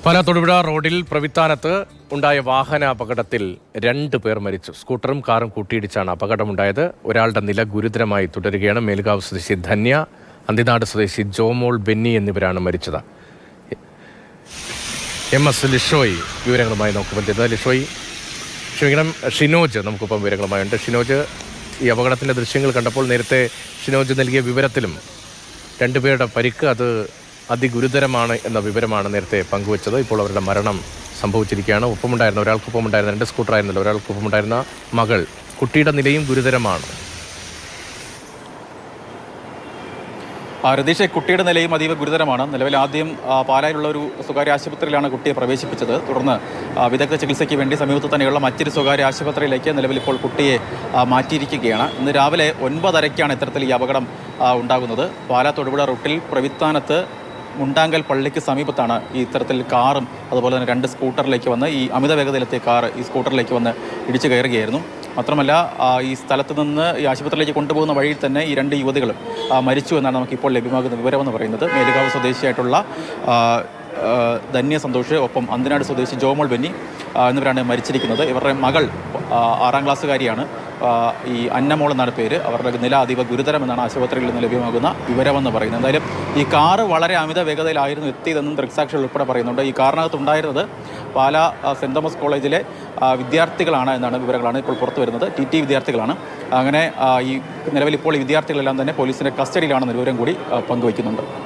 പാലാ തൊടുപുഴ റോഡിൽ പ്രവിത്താനത്ത് ഉണ്ടായ വാഹനാപകടത്തിൽ 2 പേർ മരിച്ചു. സ്കൂട്ടറും കാറും കൂട്ടിയിടിച്ചാണ് അപകടമുണ്ടായത്. ഒരാളുടെ നില ഗുരുതരമായി തുടരുകയാണ്. മേലുകാവ് സ്വദേശി ധന്യ, അന്തിനാട് സ്വദേശി ജോമോൾ ബെന്നി എന്നിവരാണ് മരിച്ചത്. MS ലിഷോയ് വിവരങ്ങളുമായി നമുക്ക് ഷിനോജ് നമുക്കിപ്പം വിവരങ്ങളുമായുണ്ട്. ഷിനോജ്, ഈ അപകടത്തിൻ്റെ ദൃശ്യങ്ങൾ കണ്ടപ്പോൾ നേരത്തെ ഷിനോജ് നൽകിയ വിവരത്തിലും 2 പേരുടെ പരിക്ക് അത് അതിഗുരുതരമാണ് എന്ന വിവരമാണ് നേരത്തെ പങ്കുവച്ചത്. ഇപ്പോൾ അവരുടെ മരണം സംഭവിച്ചിരിക്കുകയാണ്. ഒരാൾക്കൊപ്പമുണ്ടായിരുന്ന 2 സ്കൂട്ടറായിരുന്നല്ലോ, ഒരാൾക്കൊപ്പമുണ്ടായിരുന്ന മകൾ, കുട്ടിയുടെ നിലയും ഗുരുതരമാണ്. രതീഷ്, കുട്ടിയുടെ നിലയും അതീവ ഗുരുതരമാണ്. നിലവിൽ ആദ്യം പാലായിലുള്ള ഒരു സ്വകാര്യ ആശുപത്രിയിലാണ് കുട്ടിയെ പ്രവേശിപ്പിച്ചത്. തുടർന്ന് വിദഗ്ധ ചികിത്സയ്ക്ക് വേണ്ടി സമീപത്ത് തന്നെയുള്ള മറ്റൊരു സ്വകാര്യ ആശുപത്രിയിലേക്ക് നിലവിൽ ഇപ്പോൾ കുട്ടിയെ മാറ്റിയിരിക്കുകയാണ്. ഇന്ന് രാവിലെ 9:30-ക്കാണ് ഇത്തരത്തിൽ ഈ അപകടം ഉണ്ടാകുന്നത്. പാലാ തൊടുപുഴ റൂട്ടിൽ പ്രവിത്താനത്ത് മുണ്ടാങ്കൽ പള്ളിക്ക് സമീപത്താണ് ഈ ഇത്തരത്തിൽ കാറും അതുപോലെ തന്നെ 2 സ്കൂട്ടറിലേക്ക് വന്ന് ഈ അമിത വേഗതയിലെത്തിയ കാർ ഈ സ്കൂട്ടറിലേക്ക് വന്ന് ഇടിച്ചു കയറുകയായിരുന്നു. മാത്രമല്ല, ഈ സ്ഥലത്ത് നിന്ന് ഈ ആശുപത്രിയിലേക്ക് കൊണ്ടുപോകുന്ന വഴിയിൽ തന്നെ ഈ 2 യുവതികളും മരിച്ചു എന്നാണ് നമുക്കിപ്പോൾ ലഭ്യമാകുന്ന വിവരമെന്ന് പറയുന്നത്. മേലുകാവ് സ്വദേശിയായിട്ടുള്ള ധന്യ സന്തോഷ്, ഒപ്പം അന്തിനാട് സ്വദേശി ജോമോൾ ബെന്നി എന്നിവരാണ് മരിച്ചിരിക്കുന്നത്. ഇവരുടെ മകൾ 6ാം ക്ലാസ്സുകാരിയാണ്. ഈ അന്നമോൾ എന്നാണ് പേര്. അവരുടെ നില അതീവ ഗുരുതരമെന്നാണ് ആശുപത്രിയിൽ നിന്ന് ലഭ്യമാകുന്ന വിവരമെന്ന് പറയുന്നത്. എന്തായാലും ഈ കാറ് വളരെ അമിത വേഗതയിലായിരുന്നു എത്തിയതെന്നും ദൃക്സാക്ഷികൾ ഉൾപ്പെടെ പറയുന്നുണ്ട്. ഈ കാറിനകത്തുണ്ടായിരുന്നത് പാലാ സെൻറ് തോമസ് കോളേജിലെ വിദ്യാർത്ഥികളാണ് എന്നാണ് വിവരങ്ങളാണ് ഇപ്പോൾ പുറത്തു വരുന്നത്. TT വിദ്യാർത്ഥികളാണ്. അങ്ങനെ ഈ നിലവിൽ ഇപ്പോൾ ഈ വിദ്യാർത്ഥികളെല്ലാം തന്നെ പോലീസിൻ്റെ കസ്റ്റഡിയിലാണെന്ന വിവരം കൂടി പങ്കുവയ്ക്കുന്നുണ്ട്.